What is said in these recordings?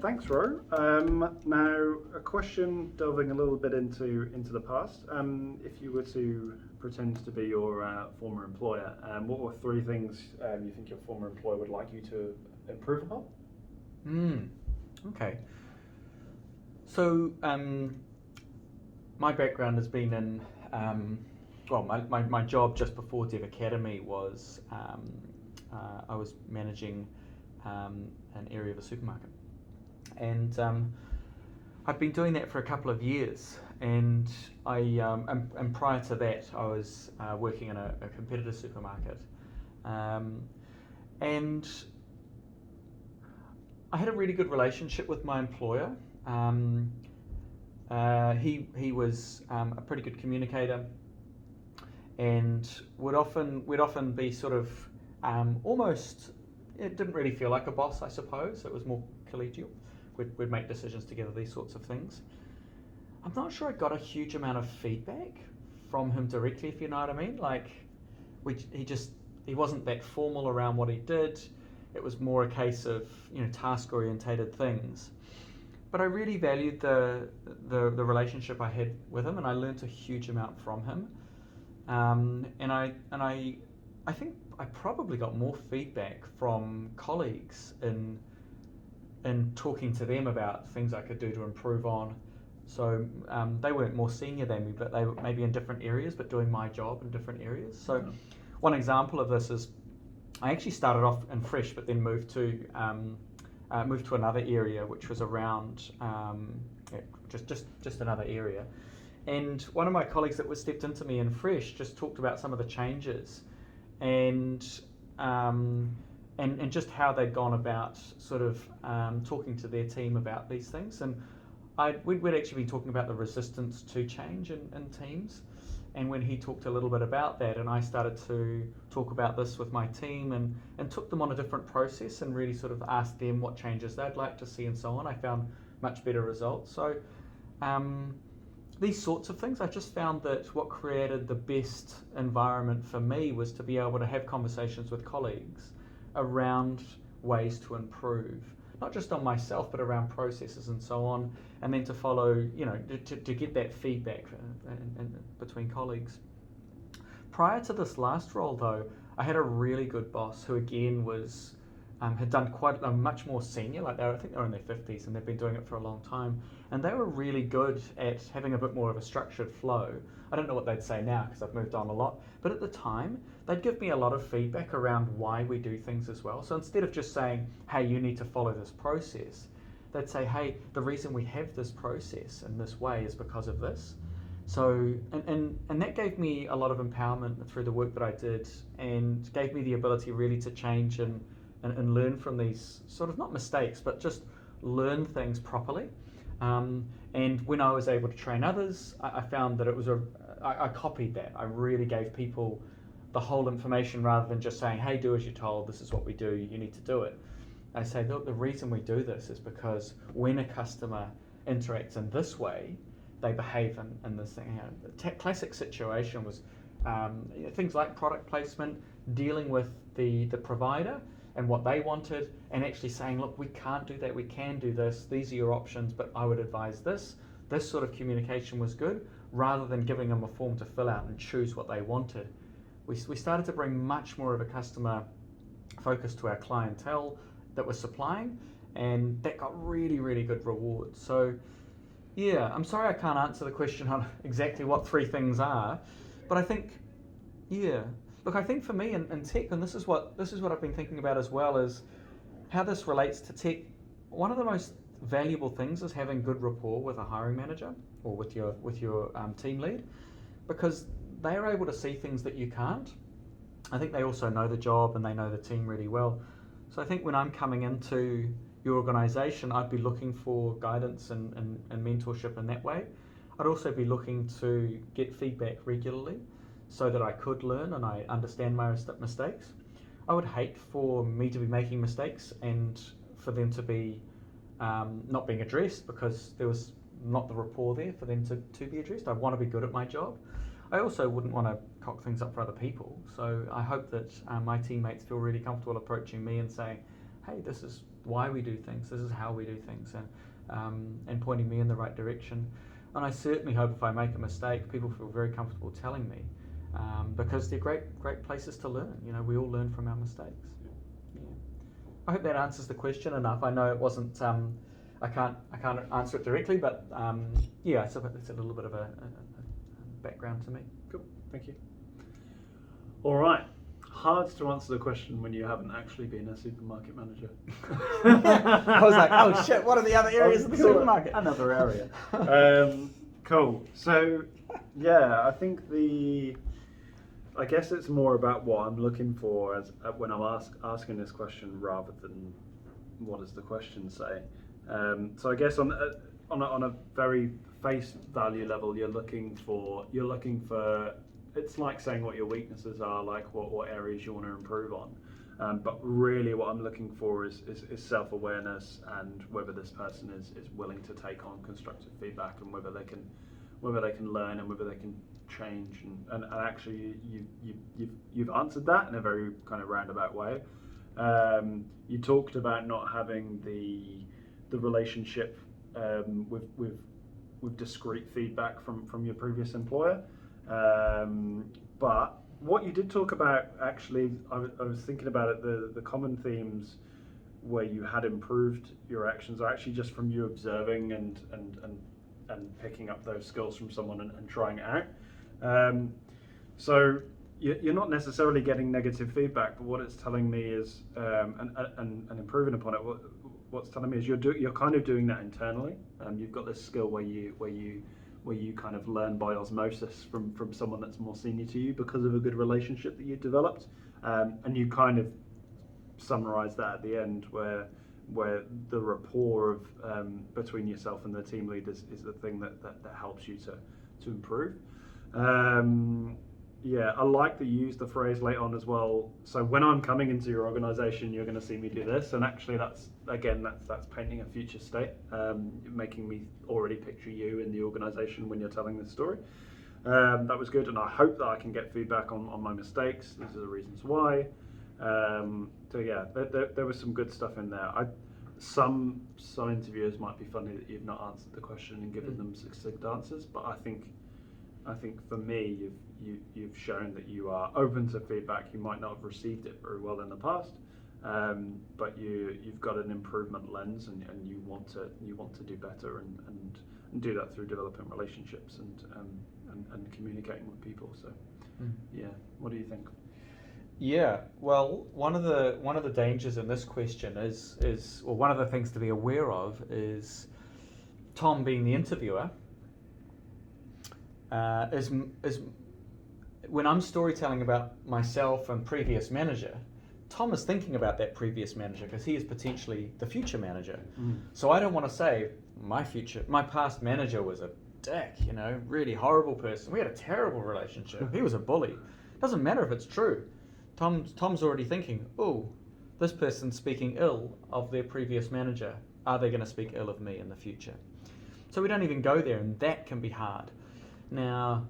Thanks, Ro. Now, a question delving a little bit into the past. If you were to pretend to be your former employer, what were three things you think your former employer would like you to improve upon? Okay. So, my background has been in, my job just before Dev Academy was I was managing an area of a supermarket. And I've been doing that for a couple of years. And and prior to that, I was working in a competitor supermarket. And I had a really good relationship with my employer. He was a pretty good communicator, and we'd often be sort of almost. It didn't really feel like a boss, I suppose. It was more collegial. We'd make decisions together, these sorts of things. I'm not sure I got a huge amount of feedback from him directly, if you know what I mean. Like, he wasn't that formal around what he did. It was more a case of task orientated things. But I really valued the relationship I had with him, and I learnt a huge amount from him. And I think I probably got more feedback from colleagues in talking to them about things I could do to improve on. So they weren't more senior than me, but they were maybe in different areas, but doing my job in different areas. So one example of this is I actually started off in Fresh, but then moved to another area, which was around just another area. And one of my colleagues that was stepped into me in Fresh just talked about some of the changes, and just how they'd gone about sort of talking to their team about these things. And we'd actually been talking about the resistance to change in teams. And when he talked a little bit about that, and I started to talk about this with my team and took them on a different process and really sort of asked them what changes they'd like to see and so on, I found much better results. So these sorts of things, I just found that what created the best environment for me was to be able to have conversations with colleagues around ways to improve, not just on myself, but around processes and so on, and then to follow, to get that feedback between colleagues. Prior to this last role, though, I had a really good boss who, again, was had done quite much more senior. Like I think they were in their 50s, and they've been doing it for a long time. And they were really good at having a bit more of a structured flow. I don't know what they'd say now because I've moved on a lot. But at the time, they'd give me a lot of feedback around why we do things as well. So instead of just saying, hey, you need to follow this process, they'd say, hey, the reason we have this process in this way is because of this. So, and that gave me a lot of empowerment through the work that I did, and gave me the ability really to change and learn from these sort of, not mistakes, but just learn things properly. And when I was able to train others, I found that it was I copied that. I really gave people the whole information rather than just saying, hey, do as you're told, this is what we do, you need to do it. I say, look, the reason we do this is because when a customer interacts in this way, they behave in this thing. The classic situation was things like product placement, dealing with the provider and what they wanted, and actually saying, look, we can't do that, we can do this, these are your options, but I would advise this. This sort of communication was good, rather than giving them a form to fill out and choose what they wanted. We started to bring much more of a customer focus to our clientele that we're supplying, and that got really, really good rewards. So yeah, I'm sorry I can't answer the question on exactly what three things are, but I think, yeah, look, I think for me in tech, and this is what I've been thinking about as well, is how this relates to tech. One of the most valuable things is having good rapport with a hiring manager or with your team lead, because they are able to see things that you can't. I think they also know the job and they know the team really well. So I think when I'm coming into your organisation, I'd be looking for guidance and mentorship in that way. I'd also be looking to get feedback regularly so that I could learn and I understand my mistakes. I would hate for me to be making mistakes and for them to be not being addressed because there was not the rapport there for them to be addressed. I want to be good at my job. I also wouldn't want to cock things up for other people. So I hope that my teammates feel really comfortable approaching me and saying, hey, this is why we do things, this is how we do things, and pointing me in the right direction. And I certainly hope if I make a mistake, people feel very comfortable telling me, because they're great places to learn. You know, we all learn from our mistakes. Yeah. I hope that answers the question enough. I know it wasn't. I can't answer it directly, but yeah, so that's a little bit of a background to me. Cool, thank you. All right. Hard to answer the question when you haven't actually been a supermarket manager. I was like, oh shit, what are the other areas of the supermarket? Another area. Cool. So, yeah, I think I guess it's more about what I'm looking for as when I'm asking this question rather than what does the question say. So I guess on a very face value level, you're looking for. It's like saying what your weaknesses are, like what areas you want to improve on. But really what I'm looking for is self-awareness, and whether this person is willing to take on constructive feedback, and whether they can learn, and whether they can change. And actually you've answered that in a very kind of roundabout way. You talked about not having the relationship with discrete feedback from your previous employer. But what you did talk about, actually, I was thinking about it, the common themes where you had improved your actions are actually just from you observing and picking up those skills from someone and trying it out. So you're not necessarily getting negative feedback, but what it's telling me is, and improving upon it, what's telling me is you're kind of doing that internally. You've got this skill where you kind of learn by osmosis from someone that's more senior to you because of a good relationship that you developed, and you kind of summarize that at the end where the rapport of between yourself and the team lead is the thing that helps you to improve. Yeah, I like that you used the phrase late on as well. So when I'm coming into your organisation, you're going to see me do this, and actually that's painting a future state, making me already picture you in the organisation when you're telling this story. That was good, and I hope that I can get feedback on my mistakes. These are the reasons why. So yeah, there was some good stuff in there. Some interviewers might be funny that you've not answered the question and given them succinct answers, but I think for me, you've shown that you are open to feedback. You might not have received it very well in the past, but you've got an improvement lens, and you want to do better and do that through developing relationships and communicating with people. So yeah, what do you think? Yeah, well, one of the dangers in this question is or one of the things to be aware of is Tom, being the interviewer, is when I'm storytelling about myself and previous manager, Tom is thinking about that previous manager because he is potentially the future manager. So I don't want to say my past manager was a dick, really horrible person. We had a terrible relationship. He was a bully. Doesn't matter if it's true. Tom's already thinking, oh, this person's speaking ill of their previous manager. Are they going to speak ill of me in the future? So we don't even go there, and that can be hard. Now,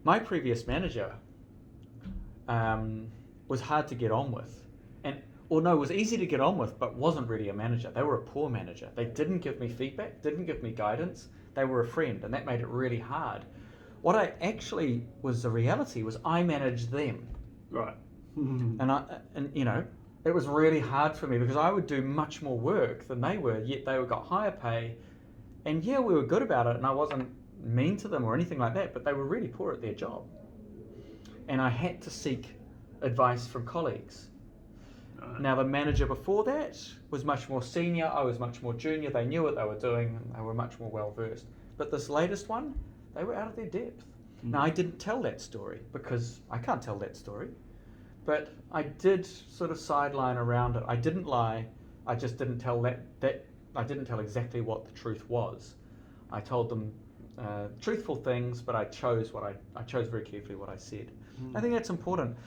my previous manager was hard to get on with. Was easy to get on with, but wasn't really a manager. They were a poor manager. They didn't give me feedback, didn't give me guidance. They were a friend, and that made it really hard. What I actually was the reality was I managed them. Right. And it was really hard for me because I would do much more work than they were, yet they got higher pay. And yeah, we were good about it, and I wasn't mean to them or anything like that, but they were really poor at their job. And I had to seek advice from colleagues. Now, the manager before that was much more senior, I was much more junior, they knew what they were doing, and they were much more well-versed. But this latest one, they were out of their depth. Now, I didn't tell that story because I can't tell that story, but I did sort of sideline around it. I didn't lie, I just didn't tell that I didn't tell exactly what the truth was. I told them truthful things, but I chose very carefully what I said. I think that's important.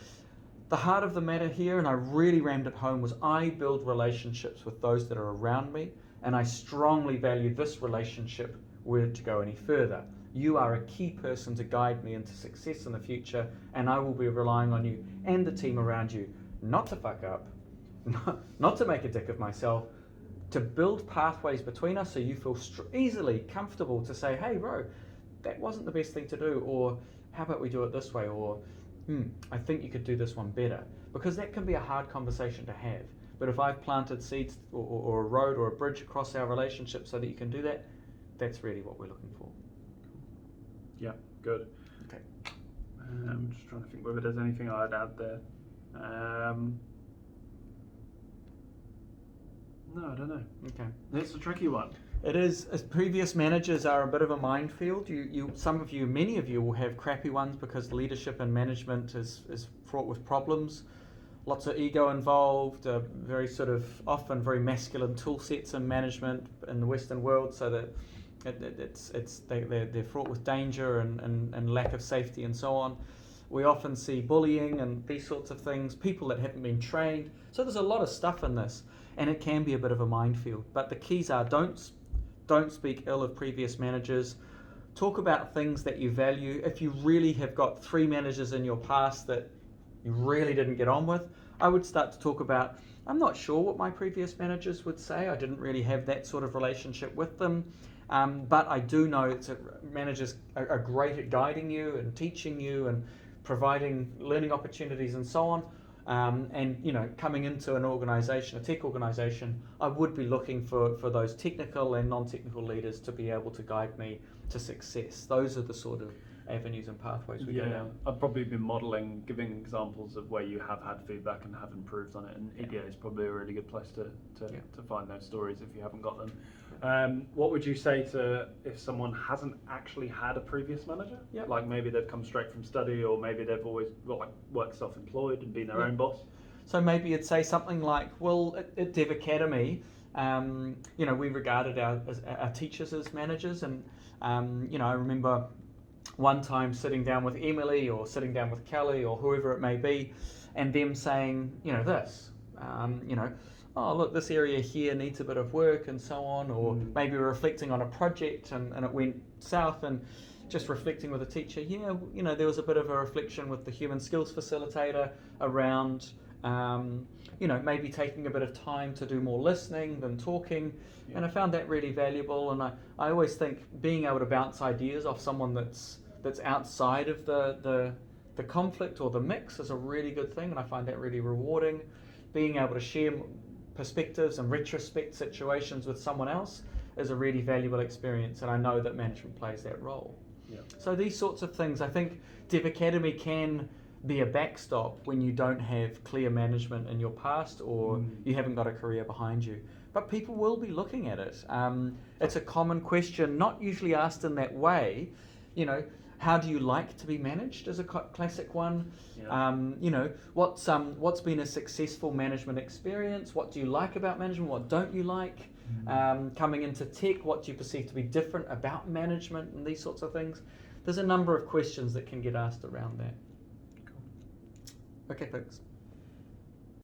The heart of the matter here, and I really rammed it home, was I build relationships with those that are around me, and I strongly value this relationship were it to go any further. You are a key person to guide me into success in the future, and I will be relying on you and the team around you not to fuck up, not to make a dick of myself, to build pathways between us so you feel easily comfortable to say, hey bro, that wasn't the best thing to do, or how about we do it this way, or I think you could do this one better. Because that can be a hard conversation to have. But if I've planted seeds or a road or a bridge across our relationship so that you can do that, that's really what we're looking for. Yeah, good. Okay. I'm just trying to think whether there's anything I'd add there. No, I don't know. Okay. It's a tricky one. It is, as previous managers are a bit of a minefield. Many of you will have crappy ones because leadership and management is fraught with problems. Lots of ego involved, very sort of often very masculine tool sets in management in the Western world, so that they're fraught with danger and lack of safety and so on. We often see bullying and these sorts of things, people that haven't been trained. So there's a lot of stuff in this, and it can be a bit of a minefield. But the keys are don't speak ill of previous managers. Talk about things that you value. If you really have got 3 managers in your past that you really didn't get on with, I would start to talk about, I'm not sure what my previous managers would say. I didn't really have that sort of relationship with them. But I do know managers are great at guiding you and teaching you and providing learning opportunities and so on. And coming into an organization, a tech organization, I would be looking for those technical and non-technical leaders to be able to guide me to success. Those are the sort of avenues and pathways we go down. I've probably been modelling, giving examples of where you have had feedback and have improved on it, and IDEO is probably a really good place to find those stories if you haven't got them. What would you say to if someone hasn't actually had a previous manager? Yep. Like maybe they've come straight from study, or maybe they've always worked self-employed and been their own boss. So maybe you'd say something like, well, at Dev Academy, we regarded our teachers as managers, and I remember one time sitting down with Emily or sitting down with Kelly or whoever it may be, and them saying, oh look, this area here needs a bit of work and so on, or maybe we're reflecting on a project and it went south, and just reflecting with a teacher, there was a bit of a reflection with the human skills facilitator around maybe taking a bit of time to do more listening than talking. And I found that really valuable, and I always think being able to bounce ideas off someone that's outside of the conflict or the mix is a really good thing, and I find that really rewarding. Being able to share perspectives and retrospect situations with someone else is a really valuable experience, and I know that management plays that role. Yeah. So these sorts of things, I think Dev Academy can be a backstop when you don't have clear management in your past, or you haven't got a career behind you. But people will be looking at it. It's a common question, not usually asked in that way. How do you like to be managed is a classic one. Yeah. What's been a successful management experience? What do you like about management? What don't you like? Coming into tech, what do you perceive to be different about management, and these sorts of things? There's a number of questions that can get asked around that. Cool. Okay, folks.